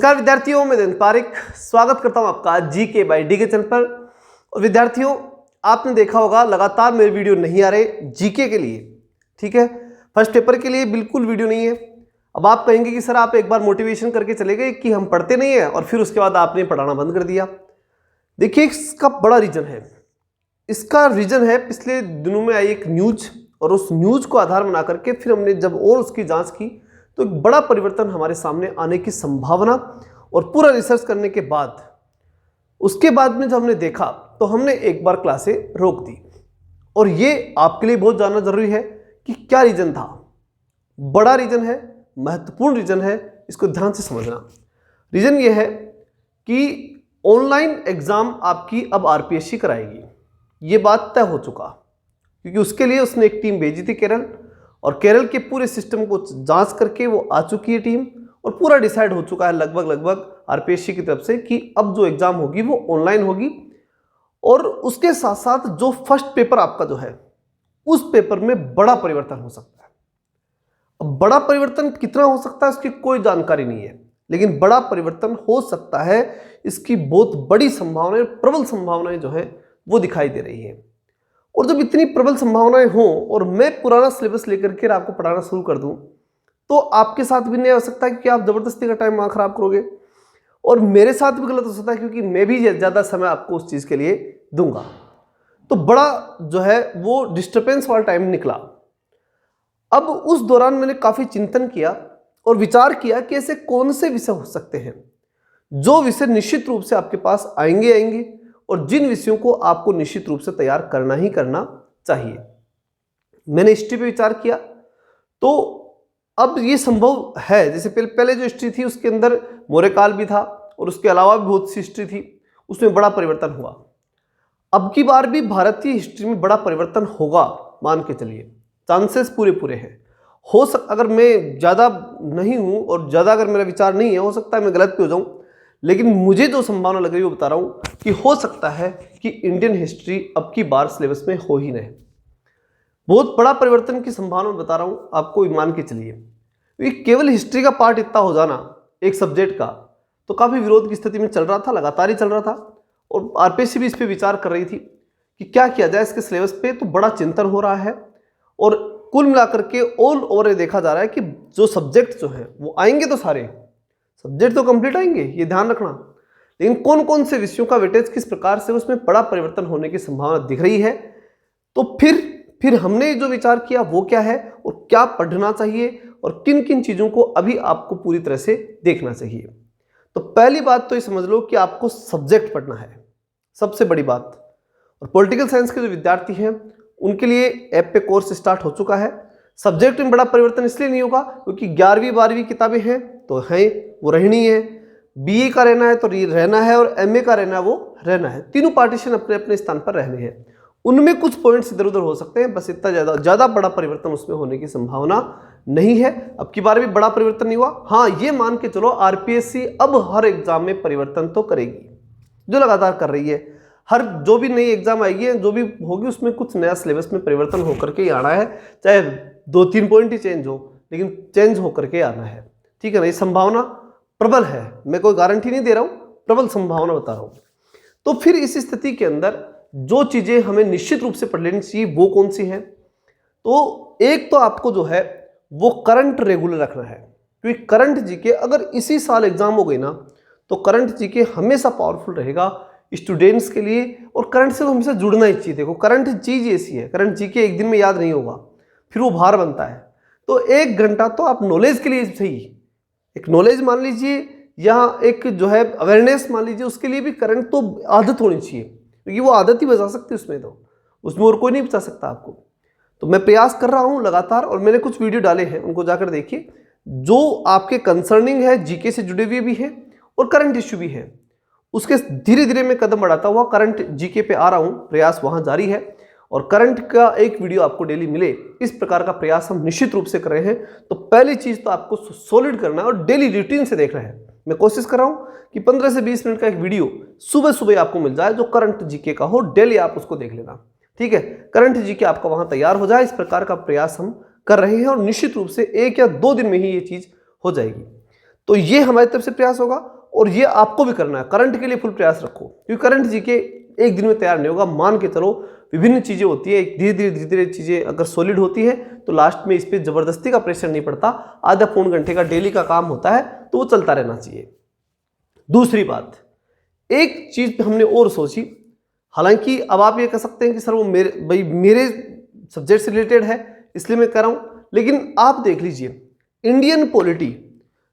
नमस्कार विद्यार्थियों, मैं दिन पारिक स्वागत करता हूं आपका जीके बाय डी के चैनल पर। और विद्यार्थियों, आपने देखा होगा लगातार मेरे वीडियो नहीं आ रहे जीके के लिए, ठीक है। फर्स्ट पेपर के लिए बिल्कुल वीडियो नहीं है। अब आप कहेंगे कि सर आप एक बार मोटिवेशन करके चले गए कि हम पढ़ते नहीं है और फिर उसके बाद आपने पढ़ाना बंद कर दिया। देखिए, इसका बड़ा रीजन है। इसका रीजन है पिछले दिनों में आई एक न्यूज, और उस न्यूज को आधार बना करके फिर हमने जब और उसकी जांच की तो एक बड़ा परिवर्तन हमारे सामने आने की संभावना, और पूरा रिसर्च करने के बाद उसके बाद में जब हमने देखा तो हमने एक बार क्लासें रोक दी। और ये आपके लिए बहुत जानना जरूरी है कि क्या रीजन था। बड़ा रीजन है, महत्वपूर्ण रीजन है, इसको ध्यान से समझना। रीजन ये है कि ऑनलाइन एग्जाम आपकी अब आरपीएससी कराएगी। ये बात तय हो चुका, क्योंकि उसके लिए उसने एक टीम भेजी थी केरल, और केरल के पूरे सिस्टम को जांच करके वो आ चुकी है टीम, और पूरा डिसाइड हो चुका है लगभग आरपीएससी की तरफ से कि अब जो एग्जाम होगी वो ऑनलाइन होगी। और उसके साथ साथ जो फर्स्ट पेपर आपका जो है उस पेपर में बड़ा परिवर्तन हो सकता है। अब बड़ा परिवर्तन कितना हो सकता है उसकी कोई जानकारी नहीं है, लेकिन बड़ा परिवर्तन हो सकता है, इसकी बहुत बड़ी संभावनाएं, प्रबल संभावनाएं जो है वो दिखाई दे रही है। और जब इतनी प्रबल संभावनाएं हों और मैं पुराना सिलेबस लेकर के आपको पढ़ाना शुरू कर दूं, तो आपके साथ भी नहीं हो सकता है कि आप जबरदस्ती का टाइम वहां खराब करोगे, और मेरे साथ भी गलत हो सकता है क्योंकि मैं भी ज्यादा समय आपको उस चीज के लिए दूंगा। तो बड़ा जो है वो डिस्टर्बेंस वाला टाइम निकला। अब उस दौरान मैंने काफी चिंतन किया और विचार किया कि ऐसे कौन से विषय हो सकते हैं जो विषय निश्चित रूप से आपके पास आएंगे और जिन विषयों को आपको निश्चित रूप से तैयार करना ही करना चाहिए। मैंने हिस्ट्री पे विचार किया, तो अब ये संभव है, जैसे पहले जो हिस्ट्री थी उसके अंदर मौर्य काल भी था और उसके अलावा भी बहुत सी हिस्ट्री थी, उसमें बड़ा परिवर्तन हुआ। अब की बार भी भारतीय हिस्ट्री में बड़ा परिवर्तन होगा, मान के चलिए, चांसेस पूरे हैं। अगर मैं ज्यादा नहीं हूं और ज्यादा अगर मेरा विचार नहीं है, हो सकता है मैं गलत भी हो जाऊं, लेकिन मुझे जो संभावना लग रही है वो बता रहा हूं कि हो सकता है कि इंडियन हिस्ट्री अब की बार सिलेबस में हो ही नहीं। बहुत बड़ा परिवर्तन की संभावना बता रहा हूं आपको, मान के चलिए। केवल हिस्ट्री का पार्ट इतना हो जाना एक सब्जेक्ट का तो काफी विरोध की स्थिति में चल रहा था, लगातार ही चल रहा था, और आरपीएससी भी इस पर विचार कर रही थी कि क्या किया जाए इसके सिलेबस पे। तो बड़ा चिंतन हो रहा है, और कुल मिलाकर के ऑल ओवर देखा जा रहा है कि जो सब्जेक्ट जो है वो आएंगे, तो सारे सब्जेक्ट तो कंप्लीट आएंगे, ये ध्यान रखना, लेकिन कौन कौन से विषयों का वेटेज किस प्रकार से उसमें बड़ा परिवर्तन होने की संभावना दिख रही है। तो फिर हमने जो विचार किया वो क्या है और क्या पढ़ना चाहिए और किन किन चीजों को अभी आपको पूरी तरह से देखना चाहिए। तो पहली बात तो ये समझ लो कि आपको सब्जेक्ट पढ़ना है, सबसे बड़ी बात। और पॉलिटिकल साइंस के जो विद्यार्थी हैं उनके लिए ऐप पे कोर्स स्टार्ट हो चुका है। सब्जेक्ट में बड़ा परिवर्तन इसलिए नहीं होगा क्योंकि 11वीं 12वीं किताबें हैं तो हैं, वो रहनी है। बीए का रहना है तो रहना है, और एमए का रहना है वो रहना है। तीनों पार्टीशन अपने अपने स्थान पर रहने हैं। उनमें कुछ पॉइंट्स इधर उधर हो सकते हैं, बस इतना ज्यादा बड़ा परिवर्तन उसमें होने की संभावना नहीं है। अब की बार भी बड़ा परिवर्तन नहीं हुआ। हाँ, ये मान के चलो आरपीएससी अब हर एग्जाम में परिवर्तन तो करेगी, जो लगातार कर रही है। हर जो भी नई एग्जाम आएगी, जो भी होगी, उसमें कुछ नया सिलेबस में परिवर्तन होकर के ही आना है, चाहे 2-3 पॉइंट ही चेंज हो, लेकिन चेंज होकर के आना है, ठीक है ना। ये संभावना प्रबल है, मैं कोई गारंटी नहीं दे रहा हूं, प्रबल संभावना बता रहा हूं। तो फिर इस स्थिति के अंदर जो चीजें हमें निश्चित रूप से पढ़ लेनी चाहिए वो कौन सी है। तो एक तो आपको जो है वो करंट रेगुलर रखना है, क्योंकि करंट जीके अगर इसी साल एग्जाम हो गई ना तो करंट जीके हमेशा पावरफुल रहेगा स्टूडेंट्स के लिए, और करंट से तो हमेशा जुड़ना ही चाहिए। देखो, करंट चीज ऐसी है, करंट जीके एक दिन में याद नहीं होगा, फिर वो भार बनता है। तो 1 घंटा तो आप नॉलेज के लिए सही, एक नॉलेज मान लीजिए या एक जो है अवेयरनेस मान लीजिए, उसके लिए भी करंट तो आदत होनी चाहिए, क्योंकि वो आदत ही बचा सकती है उसमें, तो उसमें और कोई नहीं बचा सकता आपको। तो मैं प्रयास कर रहा हूं लगातार, और मैंने कुछ वीडियो डाले हैं, उनको जाकर देखिए, जो आपके कंसर्निंग है, जीके से जुड़े हुए भी हैं और करंट इश्यू भी है। उसके धीरे धीरे मैं कदम बढ़ाता हुआ करंट जीके पे आ रहा हूं, प्रयास वहां जारी है, और करंट का एक वीडियो आपको डेली मिले, इस प्रकार का प्रयास हम निश्चित रूप से कर रहे हैं। तो पहली चीज तो आपको सॉलिड करना है और डेली रूटीन से देखना है। मैं कोशिश कर रहा हूं कि 15 से 20 मिनट का एक वीडियो सुबह सुबह आपको मिल जाए जो करंट जीके का हो, डेली आप उसको देख लेना, ठीक है। करंट जीके आपका वहां तैयार हो जाए, इस प्रकार का प्रयास हम कर रहे हैं, और निश्चित रूप से 1 या 2 दिन में ही ये चीज हो जाएगी। तो ये हमारी तरफ से प्रयास होगा और ये आपको भी करना है। करंट के लिए फुल प्रयास रखो, क्योंकि करंट जीके एक दिन में तैयार नहीं होगा। मान के चलो विभिन्न चीजें होती है, धीरे धीरे चीजें अगर सॉलिड होती है तो लास्ट में इस पर जबरदस्ती का प्रेशर नहीं पड़ता। आधा पौन घंटे का डेली का काम होता है तो वो चलता रहना चाहिए। दूसरी बात, एक चीज हमने और सोची, हालांकि अब आप ये कह सकते हैं कि सर वो मेरे सब्जेक्ट से रिलेटेड है इसलिए मैं कह रहा हूं, लेकिन आप देख लीजिए इंडियन पॉलिटी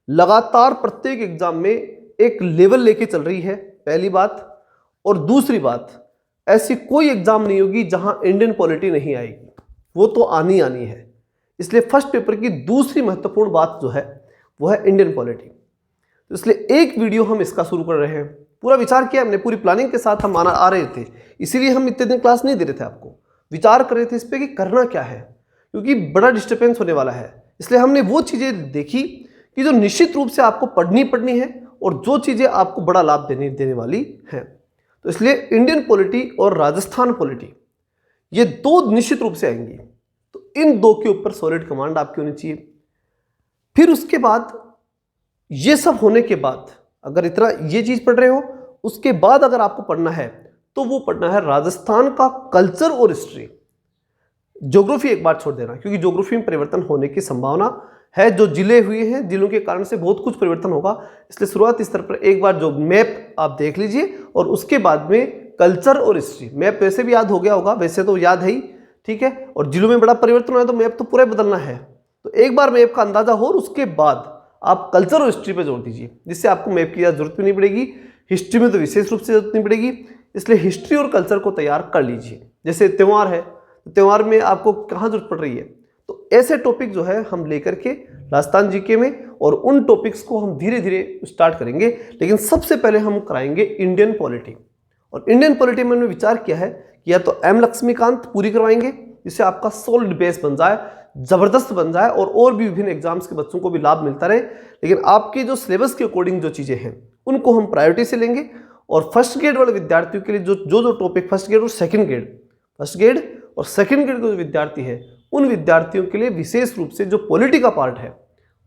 लगातार प्रत्येक एग्जाम में एक लेवल लेके चल रही है, पहली बात। और दूसरी बात, ऐसी कोई एग्जाम नहीं होगी जहां इंडियन पॉलिटी नहीं आएगी, वो तो आनी है। इसलिए फर्स्ट पेपर की दूसरी महत्वपूर्ण बात जो है वो है इंडियन पॉलिटी। तो इसलिए एक वीडियो हम इसका शुरू कर रहे हैं। पूरा विचार किया हमने, पूरी प्लानिंग के साथ हम आ रहे थे, इसीलिए हम इतने दिन क्लास नहीं दे रहे थे आपको। विचार कर रहे थे इस पर कि करना क्या है, क्योंकि बड़ा डिस्टर्बेंस होने वाला है। इसलिए हमने वो चीज़ें देखी कि जो निश्चित रूप से आपको पढ़नी है और जो चीज़ें आपको बड़ा लाभ देने वाली हैं। तो इसलिए इंडियन पॉलिटी और राजस्थान पॉलिटी ये दो निश्चित रूप से आएंगी, तो इन दो के ऊपर सॉलिड कमांड आपकी होनी चाहिए। फिर उसके बाद ये सब होने के बाद अगर इतना ये चीज पढ़ रहे हो, उसके बाद अगर आपको पढ़ना है तो वो पढ़ना है राजस्थान का कल्चर और हिस्ट्री। ज्योग्राफी एक बार छोड़ देना, क्योंकि ज्योग्राफी में परिवर्तन होने की संभावना है। जो जिले हुए हैं, जिलों के कारण से बहुत कुछ परिवर्तन होगा, इसलिए शुरुआती स्तर पर एक बार जो मैप आप देख लीजिए और उसके बाद में कल्चर और हिस्ट्री। मैप वैसे भी याद हो गया होगा, वैसे तो याद है ही, ठीक है। और जिलों में बड़ा परिवर्तन हुआ है तो मैप तो पूरा बदलना है, तो एक बार मैप का अंदाजा हो और उसके बाद आप कल्चर और हिस्ट्री पे जोड़ दीजिए, जिससे आपको मैप की जरूरत भी नहीं पड़ेगी। हिस्ट्री में तो विशेष रूप से जरूरत नहीं पड़ेगी, इसलिए हिस्ट्री और कल्चर को तैयार कर लीजिए। जैसे त्यौहार है, तो त्यौहार में आपको कहाँ जरूरत पड़ रही है, तो ऐसे टॉपिक जो है हम लेकर के राजस्थान जीके में, और उन टॉपिक्स को हम धीरे धीरे स्टार्ट करेंगे। लेकिन सबसे पहले हम कराएंगे इंडियन पॉलिटी। और इंडियन पॉलिटी में हमने विचार किया है कि या तो एम लक्ष्मीकांत पूरी करवाएंगे, जिससे आपका सॉलिड बेस बन जाए, जबरदस्त बन जाए, और भी विभिन्न एग्जाम्स के बच्चों को भी लाभ मिलता रहे। लेकिन आपके जो सिलेबस के अकॉर्डिंग जो चीज़ें हैं उनको हम प्रायोरिटी से लेंगे। और फर्स्ट ग्रेड वाले विद्यार्थियों के लिए जो टॉपिक फर्स्ट ग्रेड और सेकंड ग्रेड के जो विद्यार्थी है, उन विद्यार्थियों के लिए विशेष रूप से जो पॉलिटी का पार्ट है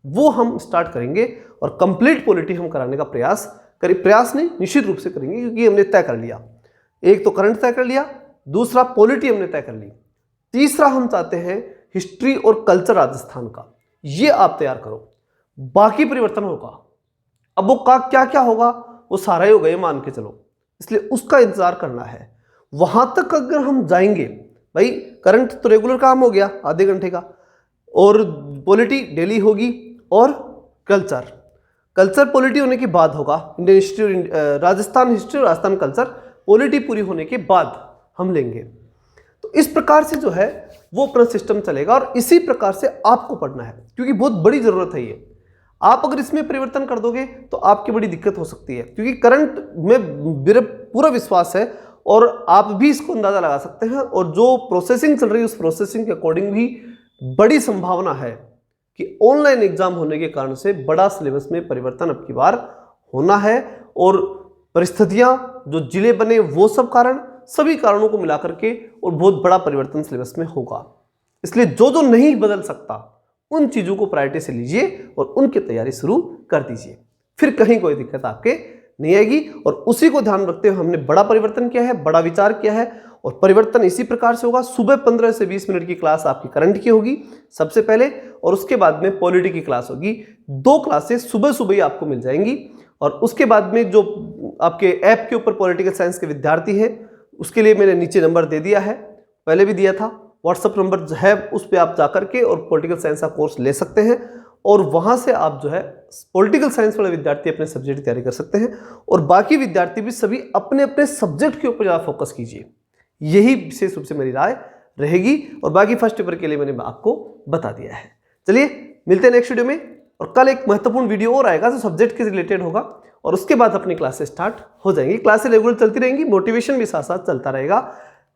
वो हम स्टार्ट करेंगे और कंप्लीट पॉलिटी हम कराने का प्रयास नहीं, निश्चित रूप से करेंगे, क्योंकि हमने तय कर लिया। एक तो करंट तय कर लिया, दूसरा पॉलिटी हमने तय कर ली, तीसरा हम चाहते हैं हिस्ट्री और कल्चर राजस्थान का। ये आप तैयार करो, बाकी परिवर्तन होगा। अब वो का क्या क्या होगा वो सारा ही होगा, ये मान के चलो, इसलिए उसका इंतजार करना है। वहां तक अगर हम जाएंगे, भाई करंट तो रेगुलर काम हो गया आधे घंटे का, और पॉलिटी डेली होगी, और कल्चर पॉलिटी होने के बाद होगा। इंडियन हिस्ट्री, राजस्थान हिस्ट्री और राजस्थान कल्चर पॉलिटी पूरी होने के बाद हम लेंगे। तो इस प्रकार से जो है वो अपना सिस्टम चलेगा, और इसी प्रकार से आपको पढ़ना है, क्योंकि बहुत बड़ी जरूरत है ये। आप अगर इसमें परिवर्तन कर दोगे तो आपकी बड़ी दिक्कत हो सकती है, क्योंकि करंट में मेरा पूरा विश्वास है और आप भी इसको अंदाजा लगा सकते हैं। और जो प्रोसेसिंग चल रही है उस प्रोसेसिंग के अकॉर्डिंग भी बड़ी संभावना है कि ऑनलाइन एग्जाम होने के कारण से बड़ा सिलेबस में परिवर्तन अब की बार होना है। और परिस्थितियां, जो जिले बने, वो सब कारण, सभी कारणों को मिलाकर के और बहुत बड़ा परिवर्तन सिलेबस में होगा। इसलिए जो नहीं बदल सकता उन चीजों को प्रायोरिटी से लीजिए और उनकी तैयारी शुरू कर दीजिए, फिर कहीं कोई दिक्कत आपके नहीं आएगी। और उसी को ध्यान रखते हुए हमने बड़ा परिवर्तन किया है, बड़ा विचार किया है, और परिवर्तन इसी प्रकार से होगा। सुबह 15 से 20 मिनट की क्लास आपकी करंट की होगी सबसे पहले, और उसके बाद में पॉलिटी की क्लास होगी। 2 क्लासेस सुबह ही आपको मिल जाएंगी। और उसके बाद में जो आपके ऐप के ऊपर पॉलिटिकल साइंस के विद्यार्थी हैं, उसके लिए मैंने नीचे नंबर दे दिया है, पहले भी दिया था, व्हाट्सअप नंबर है, उस पर आप जाकर के और पॉलिटिकल साइंस का कोर्स ले सकते हैं। और वहाँ से आप जो है पॉलिटिकल साइंस वाले विद्यार्थी अपने सब्जेक्ट की तैयारी कर सकते हैं, और बाकी विद्यार्थी भी सभी अपने अपने सब्जेक्ट के ऊपर ज़्यादा फोकस कीजिए। यही विशेष रूप से मेरी राय रहेगी। और बाकी फर्स्ट पेपर के लिए मैंने आपको बता दिया है। चलिए मिलते हैं नेक्स्ट वीडियो में, और कल एक महत्वपूर्ण वीडियो और आएगा जो सब्जेक्ट के रिलेटेड होगा, और उसके बाद अपनी क्लासेस स्टार्ट हो जाएंगी। क्लासेस रेगुलर चलती रहेंगी, मोटिवेशन भी साथ साथ चलता रहेगा।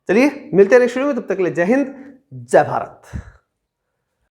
चलिए मिलते हैं नेक्स्ट वीडियो में, तब तक के लिए जय हिंद, जय भारत।